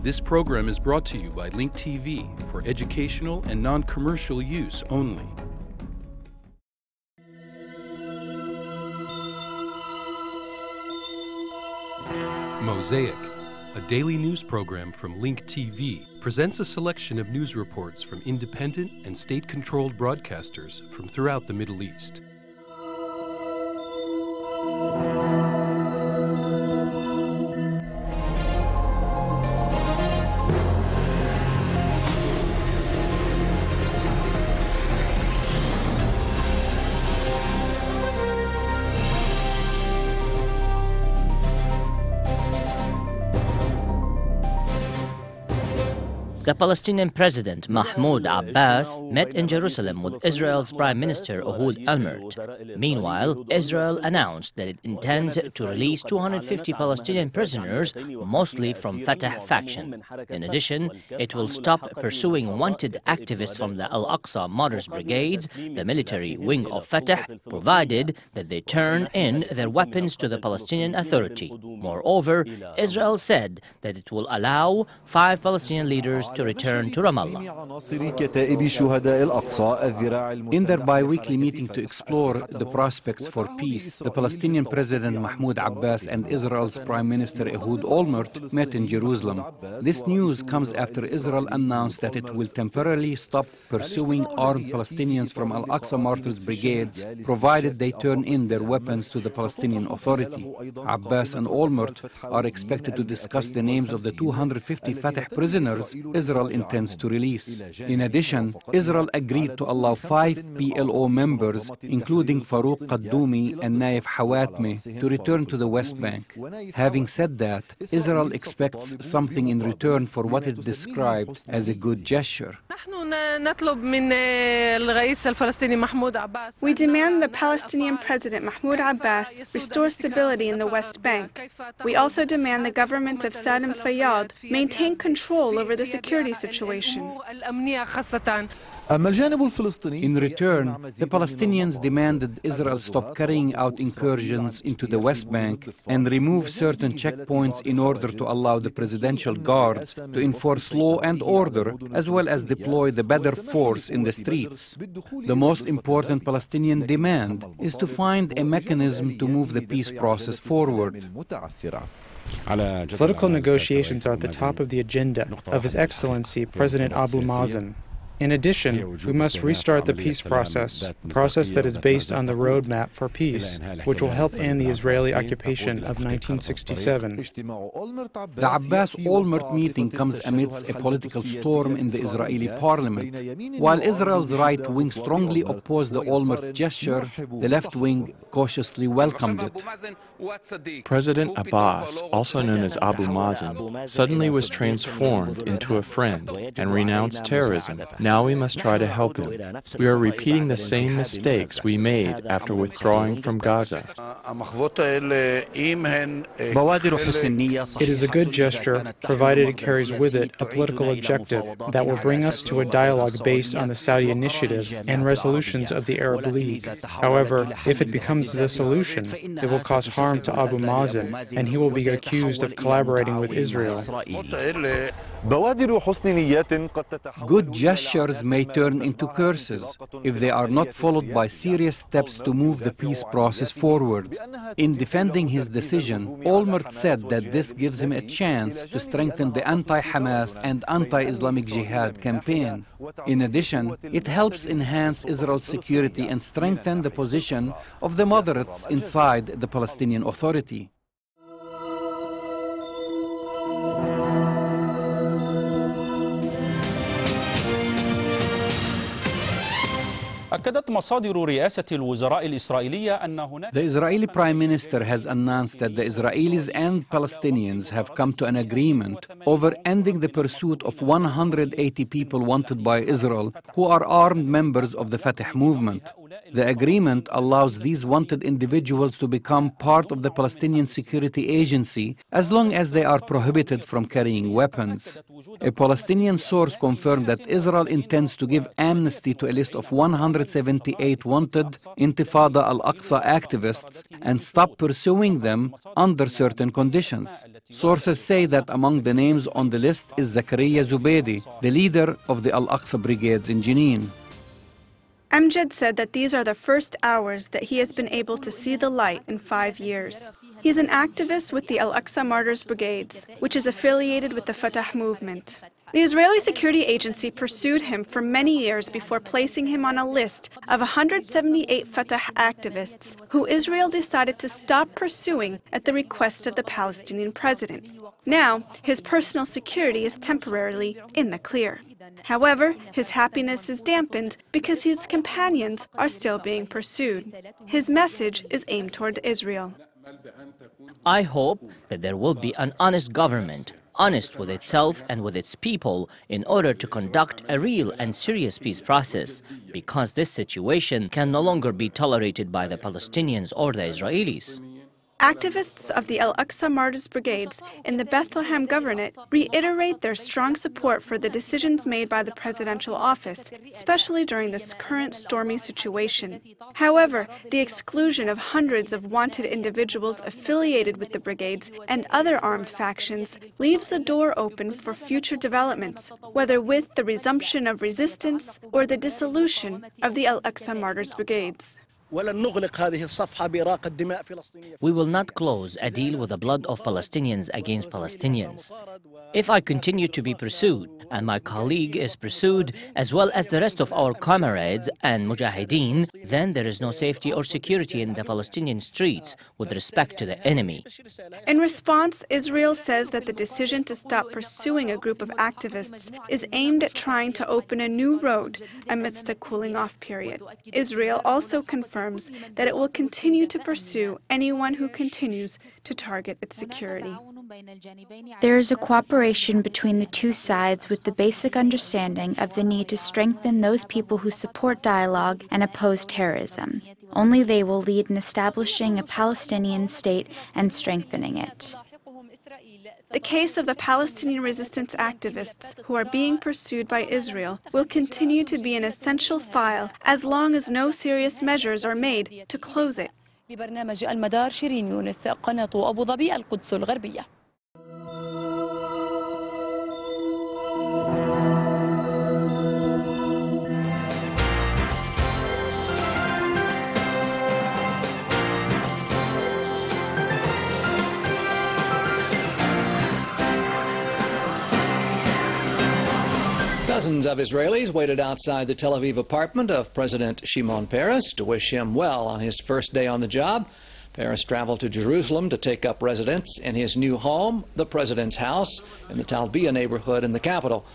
This program is brought to you by Link TV for educational and non-commercial use only. Mosaic, a daily news program from Link TV, presents a selection of news reports from independent and state-controlled broadcasters from throughout the Middle East. The Palestinian President Mahmoud Abbas met in Jerusalem with Israel's Prime Minister Olmert. Meanwhile, Israel announced that it intends to release 250 Palestinian prisoners, mostly from Fateh faction. In addition, it will stop pursuing wanted activists from the Al-Aqsa Martyrs Brigades, the military wing of Fateh, provided that they turn in their weapons to the Palestinian Authority. Moreover, Israel said that it will allow 5 Palestinian leaders to return to Ramallah. In their bi-weekly meeting to explore the prospects for peace, the Palestinian President Mahmoud Abbas and Israel's Prime Minister Ehud Olmert met in Jerusalem. This news comes after Israel announced that it will temporarily stop pursuing armed Palestinians from Al-Aqsa Martyrs Brigades, provided they turn in their weapons to the Palestinian Authority. Abbas and Olmert are expected to discuss the names of the 250 Fateh prisoners Israel intends to release. In addition, Israel agreed to allow 5 PLO members, including Farouk Qaddoumi and Naif Hawatmeh, to return to the West Bank. Having said that, Israel expects something in return for what it described as a good gesture. We demand the Palestinian President Mahmoud Abbas restore stability in the West Bank. We also demand the government of Saddam Fayyad maintain control over the security situation. In return, the Palestinians demanded Israel stop carrying out incursions into the West Bank and remove certain checkpoints in order to allow the presidential guards to enforce law and order, as well as deploy the better force in the streets. The most important Palestinian demand is to find a mechanism to move the peace process forward. Political negotiations are at the top of the agenda of His Excellency President Abu Mazen. In addition, we must restart the peace process, a process that is based on the roadmap for peace, which will help end the Israeli occupation of 1967. The Abbas-Olmert meeting comes amidst a political storm in the Israeli parliament. While Israel's right wing strongly opposed the Olmert gesture, the left wing cautiously welcomed it. President Abbas, also known as Abu Mazen, suddenly was transformed into a friend and renounced terrorism. Now we must try to help him. We are repeating the same mistakes we made after withdrawing from Gaza. It is a good gesture, provided it carries with it a political objective that will bring us to a dialogue based on the Saudi initiative and resolutions of the Arab League. However, if it becomes the solution, it will cause harm to Abu Mazen, and he will be accused of collaborating with Israel. Good gestures may turn into curses if they are not followed by serious steps to move the peace process forward. In defending his decision, Olmert said that this gives him a chance to strengthen the anti-Hamas and anti-Islamic Jihad campaign. In addition, it helps enhance Israel's security and strengthen the position of the moderates inside the Palestinian Authority. The Israeli Prime Minister has announced that the Israelis and Palestinians have come to an agreement over ending the pursuit of 180 people wanted by Israel who are armed members of the Fateh movement. The agreement allows these wanted individuals to become part of the Palestinian Security Agency as long as they are prohibited from carrying weapons. A Palestinian source confirmed that Israel intends to give amnesty to a list of 178 wanted Intifada Al-Aqsa activists and stop pursuing them under certain conditions. Sources say that among the names on the list is Zakaria Zubeidi, the leader of the Al-Aqsa Brigades in Jenin. Amjad said that these are the first hours that he has been able to see the light in 5 years. He's an activist with the Al-Aqsa Martyrs Brigades, which is affiliated with the Fatah movement. The Israeli security agency pursued him for many years before placing him on a list of 178 Fatah activists who Israel decided to stop pursuing at the request of the Palestinian president. Now, his personal security is temporarily in the clear. However, his happiness is dampened because his companions are still being pursued. His message is aimed toward Israel. I hope that there will be an honest government, honest with itself and with its people, in order to conduct a real and serious peace process, because this situation can no longer be tolerated by the Palestinians or the Israelis. Activists of the Al-Aqsa Martyrs Brigades in the Bethlehem Governorate reiterate their strong support for the decisions made by the presidential office, especially during this current stormy situation. However, the exclusion of hundreds of wanted individuals affiliated with the brigades and other armed factions leaves the door open for future developments, whether with the resumption of resistance or the dissolution of the Al-Aqsa Martyrs Brigades. We will not close a deal with the blood of Palestinians against Palestinians. If I continue to be pursued, and my colleague is pursued, as well as the rest of our comrades and mujahideen, then there is no safety or security in the Palestinian streets with respect to the enemy. In response, Israel says that the decision to stop pursuing a group of activists is aimed at trying to open a new road amidst a cooling-off period. Israel also confirms that it will continue to pursue anyone who continues to target its security. There is a cooperation between the two sides with the basic understanding of the need to strengthen those people who support dialogue and oppose terrorism. Only they will lead in establishing a Palestinian state and strengthening it. The case of the Palestinian resistance activists who are being pursued by Israel will continue to be an essential file as long as no serious measures are made to close it. لبرنامج المدار شيرين يونس، قناة أبو ظبي، القدس الغربية. Dozens of Israelis waited outside the Tel Aviv apartment of President Shimon Peres to wish him well on his first day on the job. Peres traveled to Jerusalem to take up residence in his new home, the President's house, in the Talbiya neighborhood in the capital.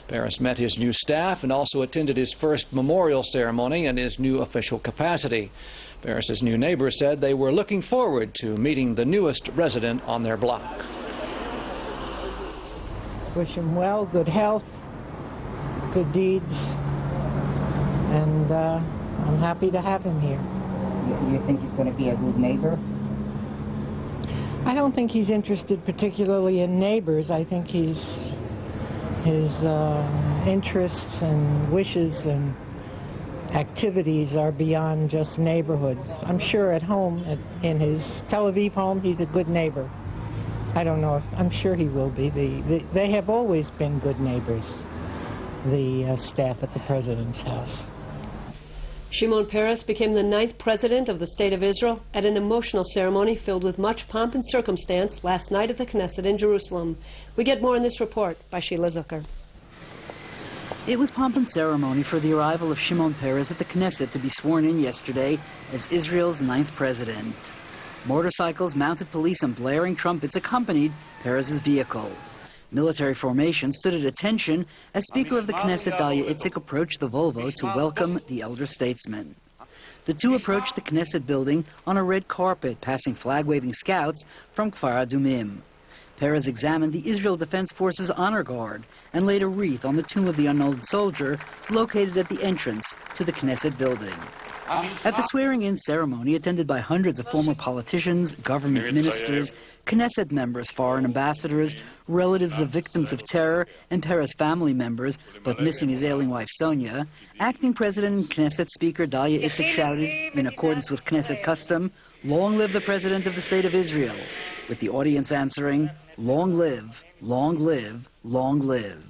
Peres met his new staff and also attended his first memorial ceremony in his new official capacity. Peres' new neighbors said they were looking forward to meeting the newest resident on their block. Wish him well, good health, good deeds, and I'm happy to have him here. You think he's going to be a good neighbor? I don't think he's interested particularly in neighbors. I think his interests and wishes and activities are beyond just neighborhoods. I'm sure at home, in his Tel Aviv home, he's a good neighbor. I don't know if, I'm sure he will be. They have always been good neighbors, the staff at the President's house. Shimon Peres became the 9th president of the State of Israel at an emotional ceremony filled with much pomp and circumstance last night at the Knesset in Jerusalem. We get more in this report by Sheila Zucker. It was pomp and ceremony for the arrival of Shimon Peres at the Knesset to be sworn in yesterday as Israel's 9th president. Motorcycles, mounted police, and blaring trumpets accompanied Peres' vehicle. Military formation stood at attention as Speaker of the Knesset Dalia Itzik approached the Volvo to welcome the elder statesman. The two approached the Knesset building on a red carpet, passing flag-waving scouts from Kfar Adumim. Peres examined the Israel Defense Forces Honor Guard and laid a wreath on the tomb of the unknown soldier located at the entrance to the Knesset building. At the swearing-in ceremony, attended by hundreds of former politicians, government ministers, Knesset members, foreign ambassadors, relatives of victims of terror, and Peres family members, but missing his ailing wife Sonia, acting President and Knesset Speaker Dalia Itzhak shouted, in accordance with Knesset custom, "Long live the President of the State of Israel," with the audience answering, "Long live, long live, long live."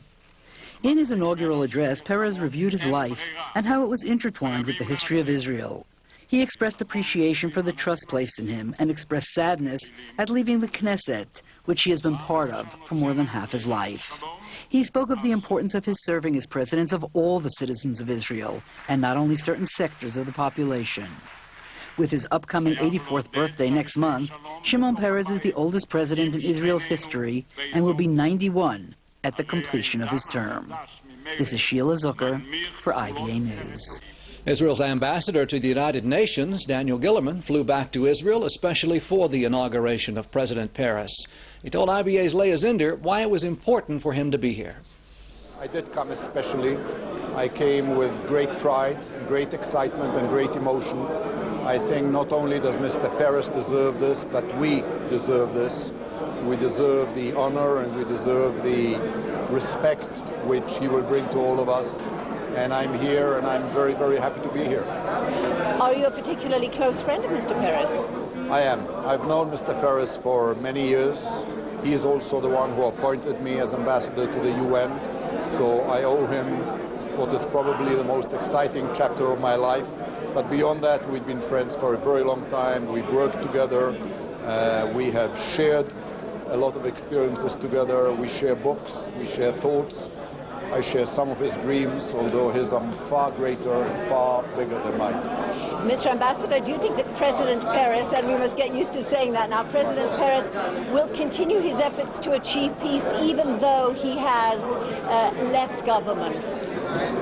In his inaugural address, Peres reviewed his life and how it was intertwined with the history of Israel. He expressed appreciation for the trust placed in him and expressed sadness at leaving the Knesset, which he has been part of for more than half his life. He spoke of the importance of his serving as president of all the citizens of Israel, and not only certain sectors of the population. With his upcoming 84th birthday next month, Shimon Peres is the oldest president in Israel's history and will be 91 at the completion of his term. This is Sheila Zucker for IBA News. Israel's ambassador to the United Nations, Daniel Gillerman, flew back to Israel especially for the inauguration of President Peres. He told IBA's Leah Zinder why it was important for him to be here. I did come especially. I came with great pride, great excitement and great emotion. I think not only does Mr. Peres deserve this, but we deserve this. We deserve the honor and we deserve the respect which he will bring to all of us. And I'm here and I'm very, very happy to be here. Are you a particularly close friend of Mr. Peres? I am. I've known Mr. Peres for many years. He is also the one who appointed me as ambassador to the UN. So I owe him what is probably the most exciting chapter of my life. But beyond that, we've been friends for a very long time. We've worked together. We have shared a lot of experiences together. We share books, we share thoughts. I share some of his dreams, although his are far greater and far bigger than mine. Mr. Ambassador, do you think that President Peres, and we must get used to saying that now, President Peres will continue his efforts to achieve peace even though he has left government?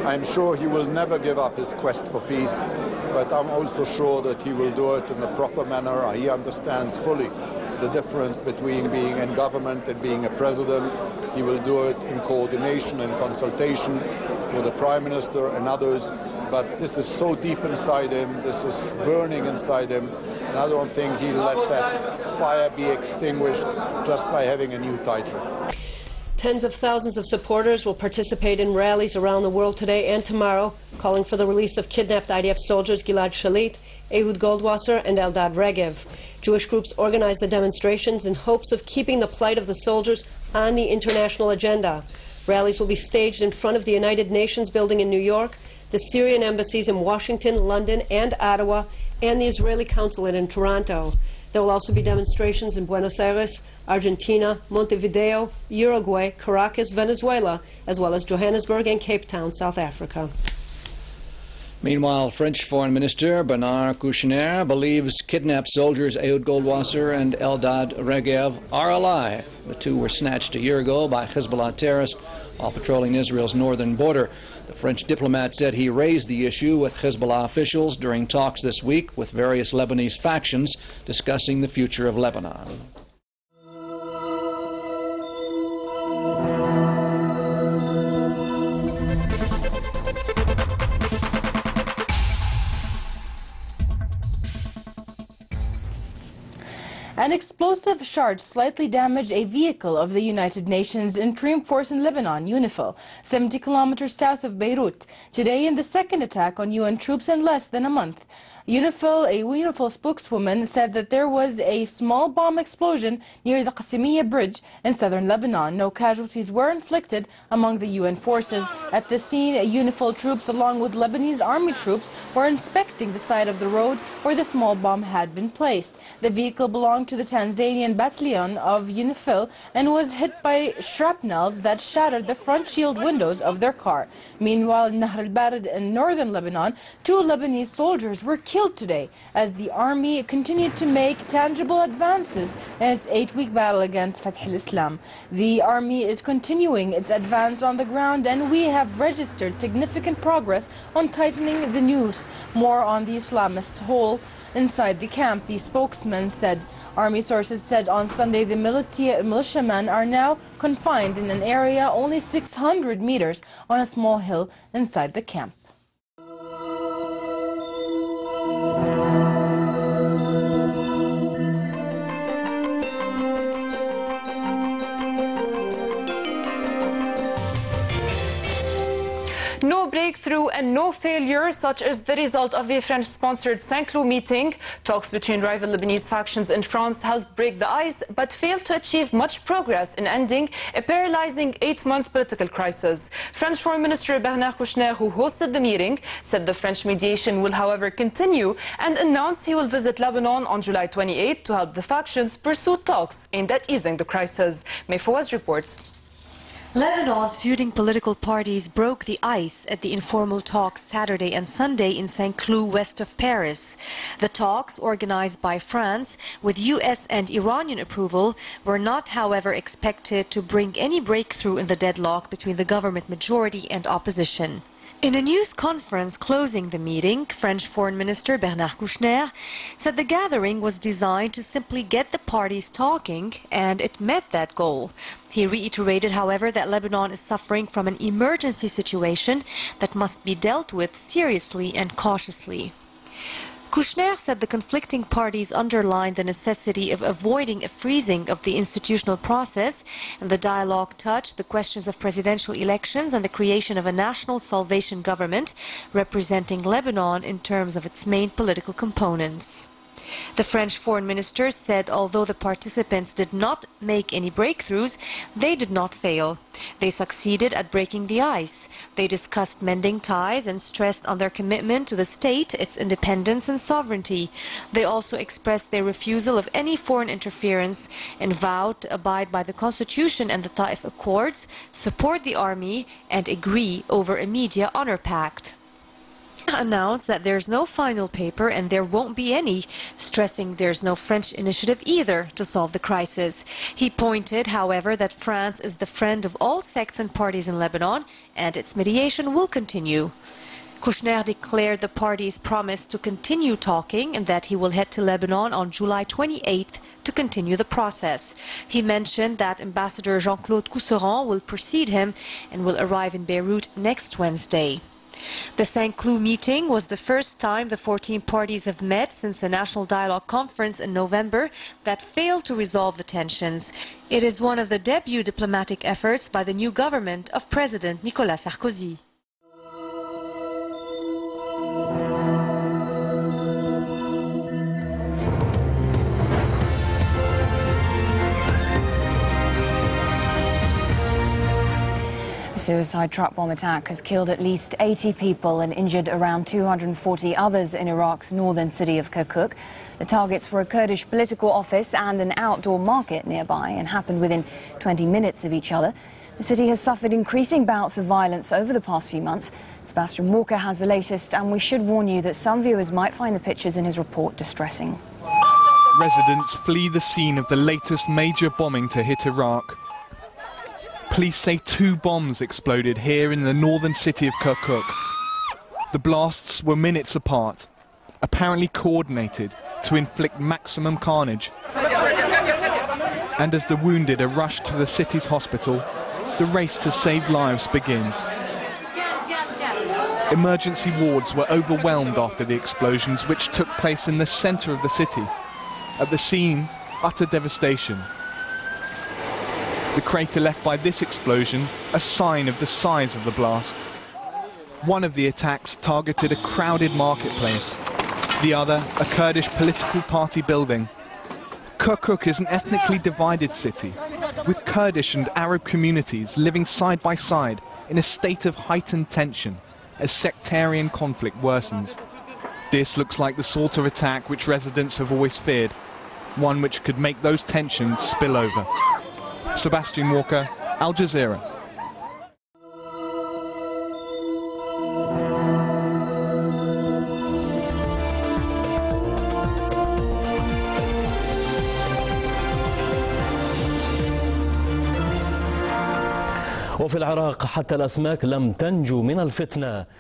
I'm sure he will never give up his quest for peace, but I'm also sure that he will do it in the proper manner. He understands fully the difference between being in government and being a president. He will do it in coordination and consultation with the Prime Minister and others. But this is so deep inside him, this is burning inside him, and I don't think he'll let that fire be extinguished just by having a new title. Tens of thousands of supporters will participate in rallies around the world today and tomorrow, calling for the release of kidnapped IDF soldiers Gilad Shalit, Ehud Goldwasser, and Eldad Regev. Jewish groups organized the demonstrations in hopes of keeping the plight of the soldiers on the international agenda. Rallies will be staged in front of the United Nations building in New York, the Syrian embassies in Washington, London, and Ottawa, and the Israeli consulate in Toronto. There will also be demonstrations in Buenos Aires, Argentina, Montevideo, Uruguay, Caracas, Venezuela, as well as Johannesburg and Cape Town, South Africa. Meanwhile, French Foreign Minister Bernard Kouchner believes kidnapped soldiers Ehud Goldwasser and Eldad Regev are alive. The two were snatched a year ago by Hezbollah terrorists while patrolling Israel's northern border. The French diplomat said he raised the issue with Hezbollah officials during talks this week with various Lebanese factions discussing the future of Lebanon. An explosive charge slightly damaged a vehicle of the United Nations Interim Force in Lebanon, UNIFEL, 70 kilometers south of Beirut, today in the second attack on UN troops in less than a month. A UNIFEL spokeswoman said that there was a small bomb explosion near the Qasimiyya bridge in southern Lebanon. No casualties were inflicted among the UN forces. At the scene, UNIFEL troops along with Lebanese army troops were inspecting the side of the road where the small bomb had been placed. The vehicle belonged to the Tanzanian battalion of UNIFEL and was hit by shrapnels that shattered the front shield windows of their car. Meanwhile, in Nahr al-Barid in northern Lebanon, 2 Lebanese soldiers were killed today as the army continued to make tangible advances in its 8-week battle against Fateh al-Islam. The army is continuing its advance on the ground, and we have registered significant progress on tightening the noose. More on the Islamist hole inside the camp, the spokesman said. Army sources said on Sunday the militiamen are now confined in an area only 600 meters on a small hill inside the camp. no breakthrough and no failure, such as the result of the French-sponsored Saint-Cloud meeting. Talks between rival Lebanese factions in France helped break the ice, but failed to achieve much progress in ending a paralyzing 8-month political crisis. French Foreign Minister Bernard Kouchner, who hosted the meeting, said the French mediation will, however, continue and announced he will visit Lebanon on July 28 to help the factions pursue talks aimed at easing the crisis. May Fawaz reports. Lebanon's feuding political parties broke the ice at the informal talks Saturday and Sunday in Saint-Cloud, west of Paris. The talks, organized by France with US and Iranian approval, were not, however, expected to bring any breakthrough in the deadlock between the government majority and opposition. In a news conference closing the meeting, French Foreign Minister Bernard Kouchner said the gathering was designed to simply get the parties talking, and it met that goal. He reiterated, however, that Lebanon is suffering from an emergency situation that must be dealt with seriously and cautiously. Kouchner said the conflicting parties underlined the necessity of avoiding a freezing of the institutional process, and the dialogue touched the questions of presidential elections and the creation of a national salvation government representing Lebanon in terms of its main political components. The French foreign minister said although the participants did not make any breakthroughs, they did not fail. They succeeded at breaking the ice. They discussed mending ties and stressed on their commitment to the state, its independence and sovereignty. They also expressed their refusal of any foreign interference and vowed to abide by the constitution and the Taif Accords, support the army and agree over a media honor pact. Announced that there's no final paper and there won't be any, stressing there's no French initiative either to solve the crisis. He pointed, however, that France is the friend of all sects and parties in Lebanon, and its mediation will continue. Kouchner declared the parties promised to continue talking and that he will head to Lebanon on July 28th to continue the process. He mentioned that Ambassador Jean-Claude Cousseran will precede him and will arrive in Beirut next Wednesday. The Saint-Cloud meeting was the first time the 14 parties have met since the National Dialogue Conference in November that failed to resolve the tensions. It is one of the debut diplomatic efforts by the new government of President Nicolas Sarkozy. A suicide truck bomb attack has killed at least 80 people and injured around 240 others in Iraq's northern city of Kirkuk. The targets were a Kurdish political office and an outdoor market nearby and happened within 20 minutes of each other. The city has suffered increasing bouts of violence over the past few months. Sebastian Walker has the latest, and we should warn you that some viewers might find the pictures in his report distressing. Residents flee the scene of the latest major bombing to hit Iraq. Police say 2 bombs exploded here in the northern city of Kirkuk. The blasts were minutes apart, apparently coordinated to inflict maximum carnage. And as the wounded are rushed to the city's hospital, the race to save lives begins. Emergency wards were overwhelmed after the explosions, which took place in the center of the city. At the scene, utter devastation. The crater left by this explosion, a sign of the size of the blast. One of the attacks targeted a crowded marketplace, the other a Kurdish political party building. Kirkuk is an ethnically divided city, with Kurdish and Arab communities living side by side in a state of heightened tension as sectarian conflict worsens. This looks like the sort of attack which residents have always feared, one which could make those tensions spill over. Sebastian Walker, Al Jazeera.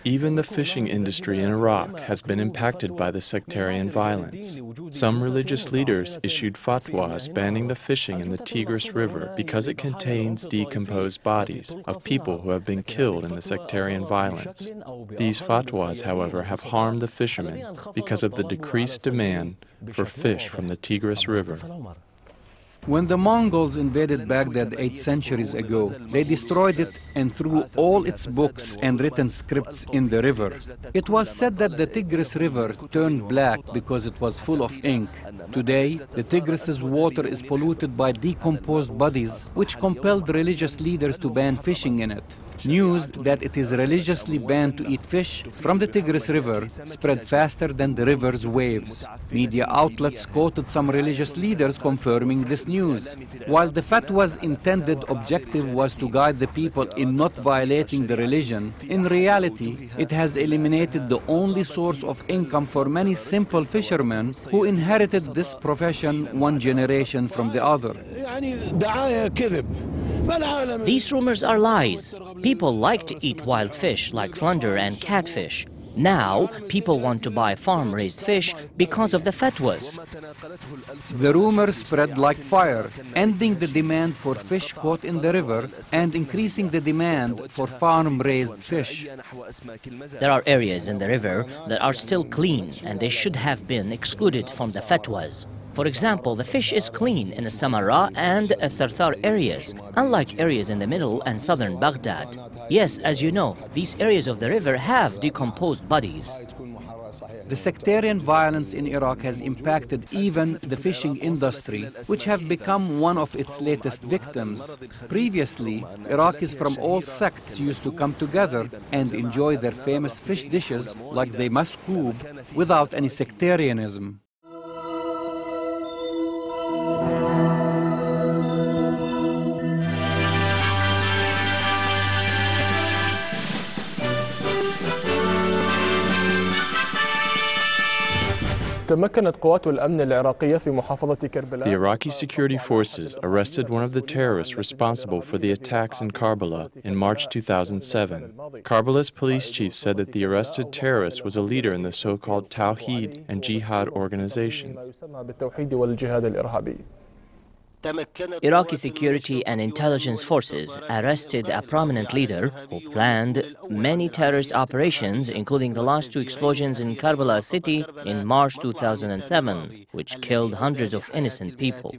Even the fishing industry in Iraq has been impacted by the sectarian violence. Some religious leaders issued fatwas banning the fishing in the Tigris River because it contains decomposed bodies of people who have been killed in the sectarian violence. These fatwas, however, have harmed the fishermen because of the decreased demand for fish from the Tigris River. When the Mongols invaded Baghdad 8 centuries ago, they destroyed it and threw all its books and written scripts in the river. It was said that the Tigris River turned black because it was full of ink. Today, the Tigris's water is polluted by decomposed bodies, which compelled religious leaders to ban fishing in it. News that it is religiously banned to eat fish from the Tigris River spread faster than the river's waves. Media outlets quoted some religious leaders confirming this news. While the fatwa's intended objective was to guide the people in not violating the religion, in reality, it has eliminated the only source of income for many simple fishermen who inherited this profession one generation from the other. These rumors are lies. People like to eat wild fish like flounder and catfish. Now, people want to buy farm-raised fish because of the fatwas. The rumors spread like fire, ending the demand for fish caught in the river and increasing the demand for farm-raised fish. There are areas in the river that are still clean and they should have been excluded from the fatwas. For example, the fish is clean in the Samarra and Tharthar areas, unlike areas in the middle and southern Baghdad. Yes, as you know, these areas of the river have decomposed bodies. The sectarian violence in Iraq has impacted even the fishing industry, which have become one of its latest victims. Previously, Iraqis from all sects used to come together and enjoy their famous fish dishes like the maskoob without any sectarianism. The Iraqi security forces arrested one of the terrorists responsible for the attacks in Karbala in March 2007. Karbala's police chief said that the arrested terrorist was a leader in the so-called Tawheed and Jihad organization. Iraqi security and intelligence forces arrested a prominent leader who planned many terrorist operations, including the last 2 explosions in Karbala city in March 2007, which killed hundreds of innocent people.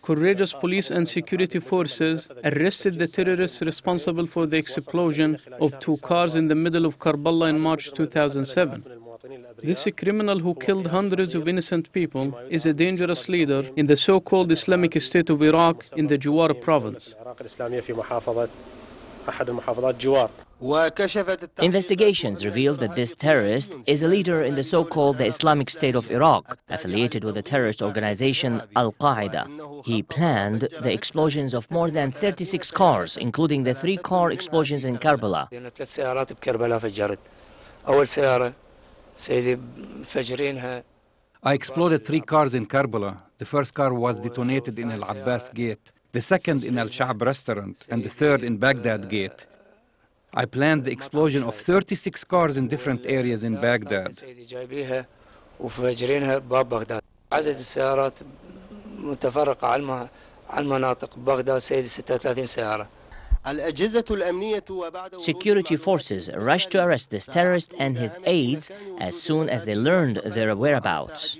Courageous police and security forces arrested the terrorists responsible for the explosion of 2 cars in the middle of Karbala in March 2007. This criminal who killed hundreds of innocent people is a dangerous leader in the so-called Islamic State of Iraq in the Jawar province. Investigations revealed that this terrorist is a leader in the so-called the Islamic State of Iraq, affiliated with the terrorist organization Al-Qaeda. He planned the explosions of more than 36 cars, including the 3-car explosions in Karbala. I exploded 3 cars in Karbala. The first car was detonated in Al-Abbas Gate, the second in Al-Sha'b restaurant, and the third in Baghdad Gate. I planned the explosion of 36 cars in different areas in Baghdad. Security forces rushed to arrest this terrorist and his aides as soon as they learned their whereabouts.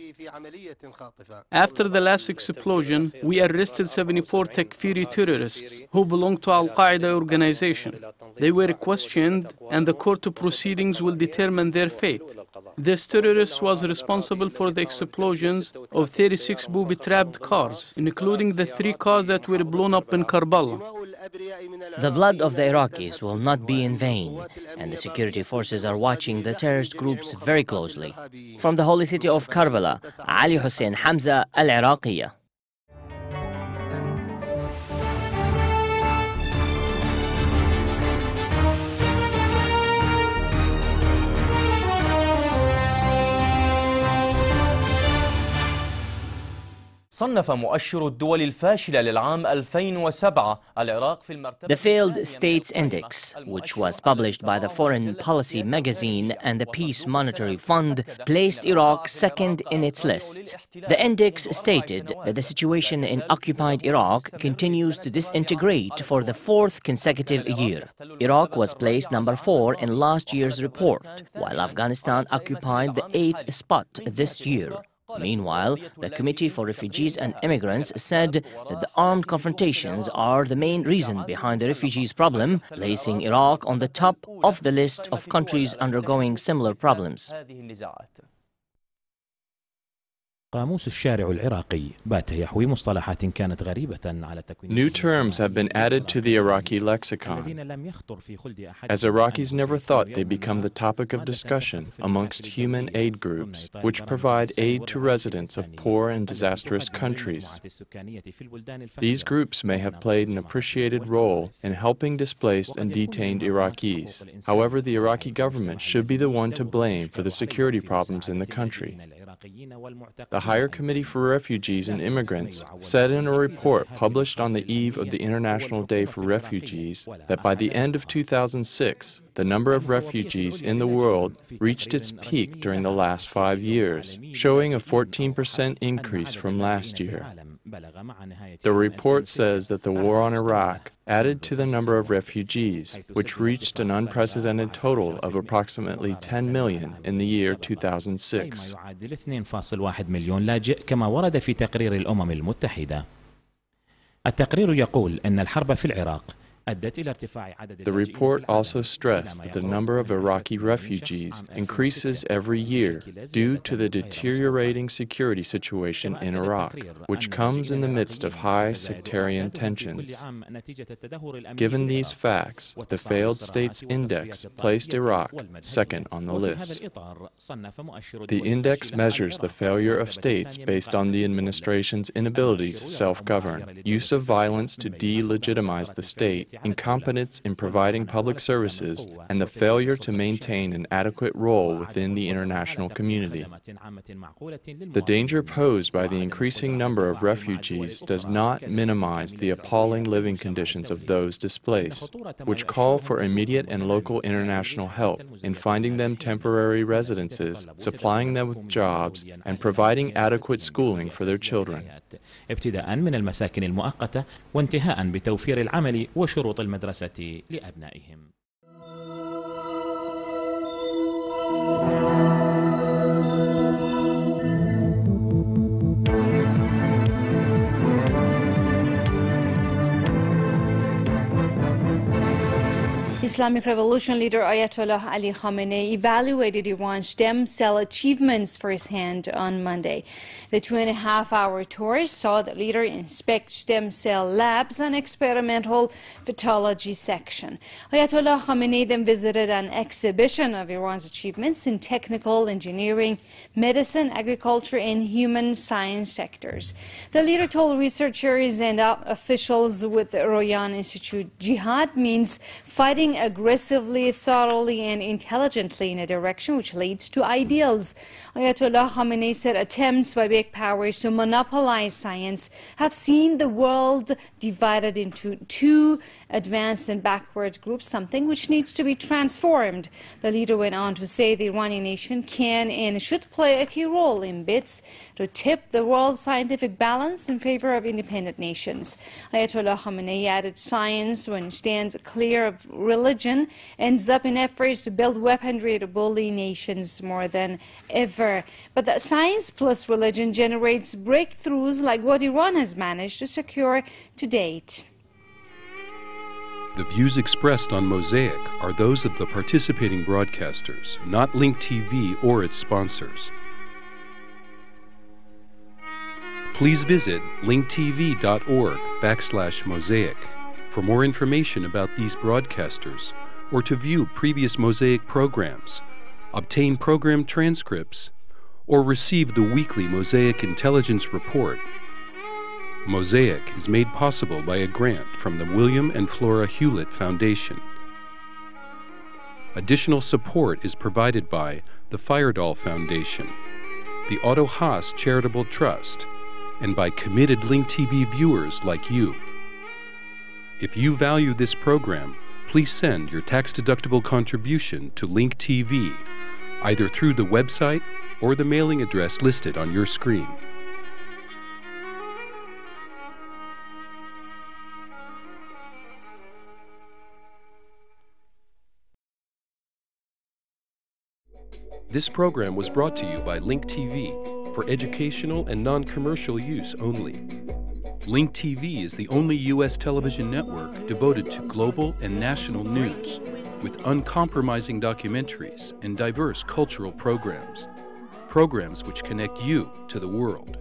After the last explosion, we arrested 74 Takfiri terrorists who belong to Al-Qaeda organization. They were questioned and the court proceedings will determine their fate. This terrorist was responsible for the explosions of 36 booby-trapped cars, including the 3 cars that were blown up in Karbala. The blood of the Iraqis will not be in vain, and the security forces are watching the terrorist groups very closely. From the holy city of Karbala, Ali Hussein Hamza, Al-Iraqiya. صنف مؤشر الدول الفاشلة للعام 2007 العراق في المرتبة. The Failed States Index, which was published by the Foreign Policy magazine and the Peace Monetary Fund, placed Iraq second in its list. The index stated that the situation in occupied Iraq continues to disintegrate for the fourth consecutive year. Iraq was placed number 4 in last year's report, while Afghanistan occupied the 8th spot this year. Meanwhile, the Committee for Refugees and Immigrants said that the armed confrontations are the main reason behind the refugees problem, placing Iraq on the top of the list of countries undergoing similar problems. قاموس الشارع العراقي بات يحوي مصطلحات كانت غريبة على تكوين. New terms have been added to the Iraqi lexicon, as Iraqis never thought they'd become the topic of discussion amongst human aid groups, which provide aid to residents of poor and disastrous countries. These groups may have played an appreciated role in helping displaced and detained Iraqis. However, the Iraqi government should be the one to blame for the security problems in the country. The Higher Committee for Refugees and Immigrants said in a report published on the eve of the International Day for Refugees that by the end of 2006, the number of refugees in the world reached its peak during the last 5 years, showing a 14% increase from last year. The report says that the war on Iraq added to the number of refugees, which reached an unprecedented total of approximately 10 million in the year 2006. كما ورد في تقرير الأمم المتحدة. التقرير يقول أن الحرب في العراق The report also stressed that the number of Iraqi refugees increases every year due to the deteriorating security situation in Iraq, which comes in the midst of high sectarian tensions. Given these facts, the Failed States Index placed Iraq second on the list. The index measures the failure of states based on the administration's inability to self-govern, use of violence to delegitimize the state, incompetence in providing public services, and the failure to maintain an adequate role within the international community. The danger posed by the increasing number of refugees does not minimize the appalling living conditions of those displaced, which call for immediate and local international help in finding them temporary residences, supplying them with jobs, and providing adequate schooling for their children. ابتداء من المساكن المؤقتة وانتهاء بتوفير العمل وشروط المدرسة لأبنائهم. Islamic Revolution leader Ayatollah Ali Khamenei evaluated Iran's stem cell achievements firsthand on Monday. The 2.5-hour tour saw the leader inspect stem cell labs and experimental pathology section. Ayatollah Khamenei then visited an exhibition of Iran's achievements in technical, engineering, medicine, agriculture, and human science sectors. The leader told researchers and officials with the Royan Institute, jihad means fighting aggressively, thoroughly, and intelligently in a direction which leads to ideals. Ayatollah Khamenei said attempts by big powers to monopolize science have seen the world divided into two advanced and backward groups, something which needs to be transformed. The leader went on to say the Iranian nation can and should play a key role in bids to tip the world's scientific balance in favor of independent nations. Ayatollah Khamenei added science, when it stands clear of religion, ends up in efforts to build weaponry to bully nations more than ever. But that science plus religion generates breakthroughs like what Iran has managed to secure to date. The views expressed on Mosaic are those of the participating broadcasters, not Link TV or its sponsors. Please visit linktv.org/Mosaic for more information about these broadcasters or to view previous Mosaic programs, obtain program transcripts, or receive the weekly Mosaic Intelligence Report. Mosaic is made possible by a grant from the William and Flora Hewlett Foundation. Additional support is provided by the Firedoll Foundation, the Otto Haas Charitable Trust, and by committed Link TV viewers like you. If you value this program, please send your tax-deductible contribution to Link TV, either through the website or the mailing address listed on your screen. This program was brought to you by Link TV for educational and non-commercial use only. Link TV is the only U.S. television network devoted to global and national news, with uncompromising documentaries and diverse cultural programs which connect you to the world.